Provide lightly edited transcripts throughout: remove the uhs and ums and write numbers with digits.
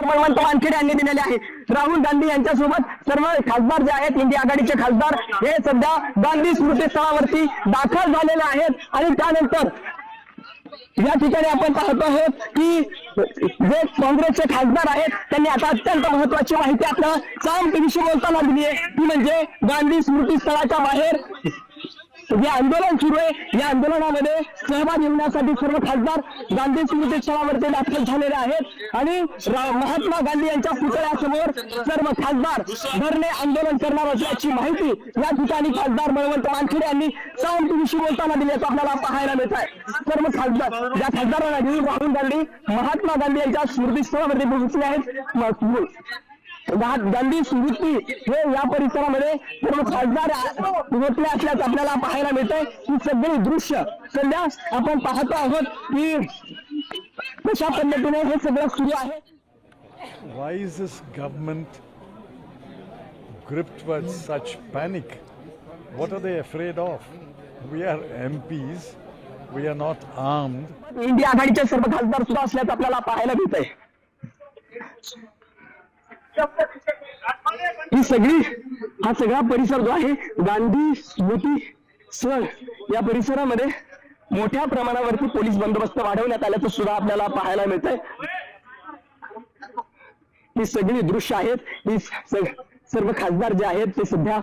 बळवंत वानखेडे यांनी दिलेले आहे. राहुल गांधी यांच्यासोबत सर्व खासदार जे आहेत इंडिया आघाडीचे खासदार हे सध्या गांधी स्मृतीस्थळावरती दाखल झालेले आहेत. आणि त्यानंतर या ठिकाणी आपण पाहतो आहोत की जे काँग्रेसचे खासदार आहेत त्यांनी आता अत्यंत महत्वाची माहिती आपल्या साम टीव्हीशी बोलताना दिली आहे. ती म्हणजे गांधी स्मृतीस्थळाच्या बाहेर जे आंदोलन सुरू आहे या आंदोलनामध्ये सहभागी होण्यासाठी सर्व खासदार गांधी स्मृतीस्थळावरती दाखल झालेले आहेत. आणि महात्मा गांधी यांच्या पुतळ्यासमोर सर्व खासदार धरणे आंदोलन करणार असल्याची माहिती या ठिकाणी खासदार बळवंत वानखेडे यांनी साम टीव्हीशी बोलताना दिली आहे. आपल्याला पाहायला मिळत आहे. सर्व खासदार ज्या खासदारांना घेऊन राहुल गांधी महात्मा गांधी यांच्या स्मृतीस्थळावरती पोहोचले आहेत. गांधी स्मृती हे या परिसरामध्ये सर्व खासदार पोहोचले असल्याचं आपल्याला पाहायला मिळतंय. ही सगळी दृश्य सध्या आपण पाहतो आहोत की कशा पद्धतीने हे सगळं सुरू आहे. Why is this government gripped with such panic? What are they afraid of? We are MPs. We are not armed. India आघाडीचे सर्व खासदार सुद्धा असल्याचं आपल्याला पाहायला मिळतंय. ही सगळी हा सगळा परिसर जो आहे गांधी स्मृती स्थळ या परिसरामध्ये मोठ्या प्रमाणावरती पोलीस बंदोबस्त वाढवण्यात आल्याचं सुद्धा आपल्याला पाहायला मिळतंय. ही सगळी दृश्य आहेत. ही सर्व खासदार जे आहेत ते सध्या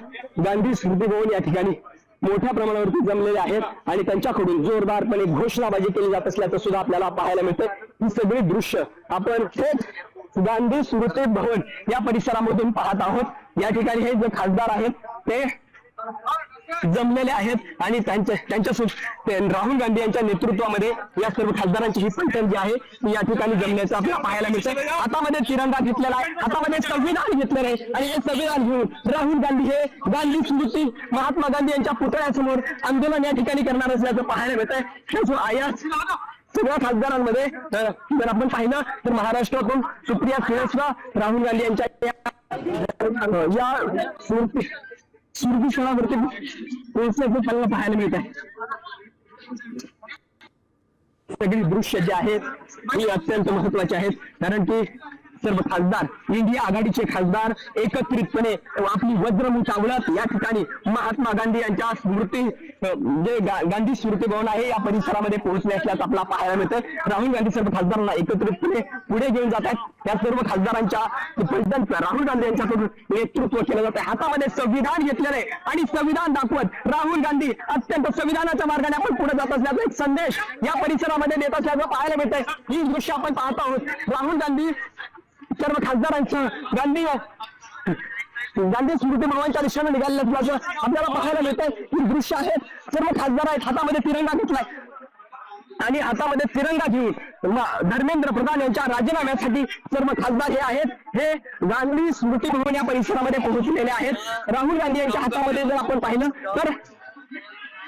गांधी स्मृती भवन या ठिकाणी मोठ्या प्रमाणावरती जमलेले आहेत आणि त्यांच्याकडून जोरदारपणे घोषणाबाजी केली जात असल्याचं सुद्धा आपल्याला पाहायला मिळतंय. ही सगळी दृश्य आपण थेट गांधी स्मृती भवन या परिसरामधून पाहत आहोत. या ठिकाणी हे जे खासदार आहेत ते जमलेले आहेत आणि त्यांच्यासोबत राहुल गांधी यांच्या नेतृत्वामध्ये या सर्व खासदारांची ही पैठण जी आहे ती या ठिकाणी जमण्याचं आपल्याला पाहायला मिळतंय. हातामध्ये तिरंगा घेतलेला आहे, हातामध्ये संविधान घेतलेलं आहे आणि हे संविधान घेऊन राहुल गांधी हे गांधी स्मृती महात्मा गांधी यांच्या पुतळ्यासमोर आंदोलन या ठिकाणी करणार असल्याचं पाहायला मिळतंय. या सगळ्या खासदारांमध्ये जर आपण पाहिलं तर महाराष्ट्रातून सुप्रिया सुळे राहुल गांधी यांच्या या स्मृतीस्थळावरती पोहोचण्याचं आपल्याला पाहायला मिळत आहे. सगळी दृश्य जे आहेत ही अत्यंत महत्वाची आहेत कारण की सर्व खासदार इंडिया आघाडीचे खासदार एकत्रितपणे आपली वज्रमुठ आवळत या ठिकाणी महात्मा गांधी यांच्या स्मृती जे गांधी स्मृती भवन आहे या परिसरामध्ये पोहोचले असल्याचं आपल्याला पाहायला मिळतं. राहुल गांधी सर्व खासदारांना एकत्रितपणे पुढे घेऊन जात आहेत. त्या सर्व खासदारांच्या प्रेसिडेंट राहुल गांधी यांच्याकडून नेतृत्व केलं जात आहे. हातामध्ये संविधान घेतलेलं आहे आणि संविधान दाखवत राहुल गांधी अत्यंत संविधानाच्या मार्गाने आपण पुढे जात असल्याचा एक संदेश या परिसरामध्ये देत असल्याचं पाहायला मिळतंय. ही दृश्य आपण पाहत आहोत. राहुल गांधी सर्व खासदारांचं गांधी स्मृती भवनच्या दिशेने निघालेलं असल्याचं आपल्याला पाहायला मिळतंय. ही दृश्य आहेत. सर्व खासदार आहेत, हातामध्ये तिरंगा घेतलाय आणि हातामध्ये तिरंगा घेऊन धर्मेंद्र प्रधान यांच्या राजीनाम्यासाठी सर्व खासदार हे आहेत हे गांधी स्मृती भवन या परिसरामध्ये पोहोचलेले आहेत. राहुल गांधी यांच्या हातामध्ये जर आपण पाहिलं तर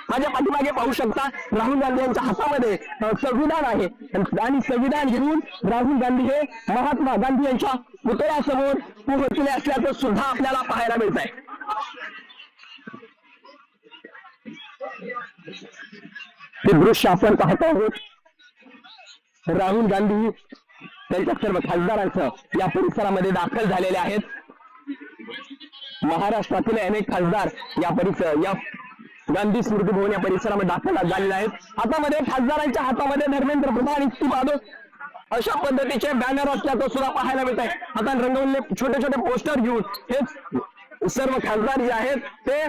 माझ्या पाठीमागे पाहू शकता राहुल गांधी यांच्या हातामध्ये संविधान आहे आणि संविधान घेऊन राहुल गांधी हे महात्मा गांधी यांच्या पुतळ्यासमोर पोहोचले असल्याचं सुद्धा आपल्याला पाहायला मिळत आहे. हे दृश्य आपण पाहत आहोत. राहुल गांधी त्यांच्या सर्व खासदारांसह या परिसरामध्ये दाखल झालेले आहेत. महाराष्ट्रातील अनेक खासदार या गांधी स्मृती भवन या परिसरामध्ये दाखल झालेले आहेत. हातामध्ये खासदारांच्या हातामध्ये धर्मेंद्र प्रधान इस्तीफा दो अशा पद्धतीचे बॅनर असल्याचं सुद्धा पाहायला मिळत आहे. आता रंगवलेले छोटे छोटे पोस्टर घेऊन हे सर्व खासदार जे आहेत ते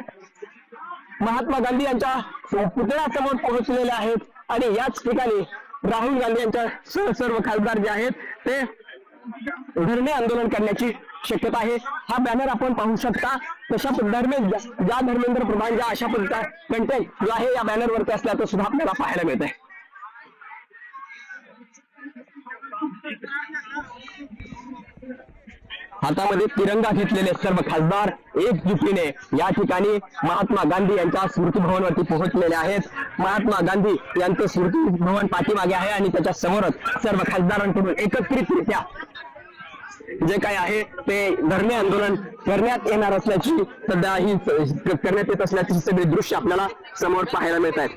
महात्मा गांधी यांच्या पुतळ्यासमोर पोहोचलेले आहेत आणि याच ठिकाणी राहुल गांधी यांच्या सर्व खासदार जे आहेत ते धरणे आंदोलन करण्याची शक्यता आहे. हा बॅनर आपण पाहू शकता. तशा ज्या धर्मेंद्र प्रधान ज्या अशा पद्धतीचा कंटेंट जो आहे या बॅनर वरती असल्याचं सुद्धा आपल्याला पाहायला मिळत आहे. हातामध्ये तिरंगा घेतलेले सर्व खासदार एकजुटीने या ठिकाणी महात्मा गांधी यांच्या स्मृती भवनवरती पोहोचलेले आहेत. महात्मा गांधी यांचं स्मृती भवन पाठीमागे आहे आणि त्याच्या समोरच सर्व खासदारांकडून एकत्रितरित्या जे काय आहे ते धरणे आंदोलन करण्यात येणार असल्याची सध्या ही करण्यात येत असल्याची सगळी दृश्य आपल्याला समोर पाहायला मिळत आहेत.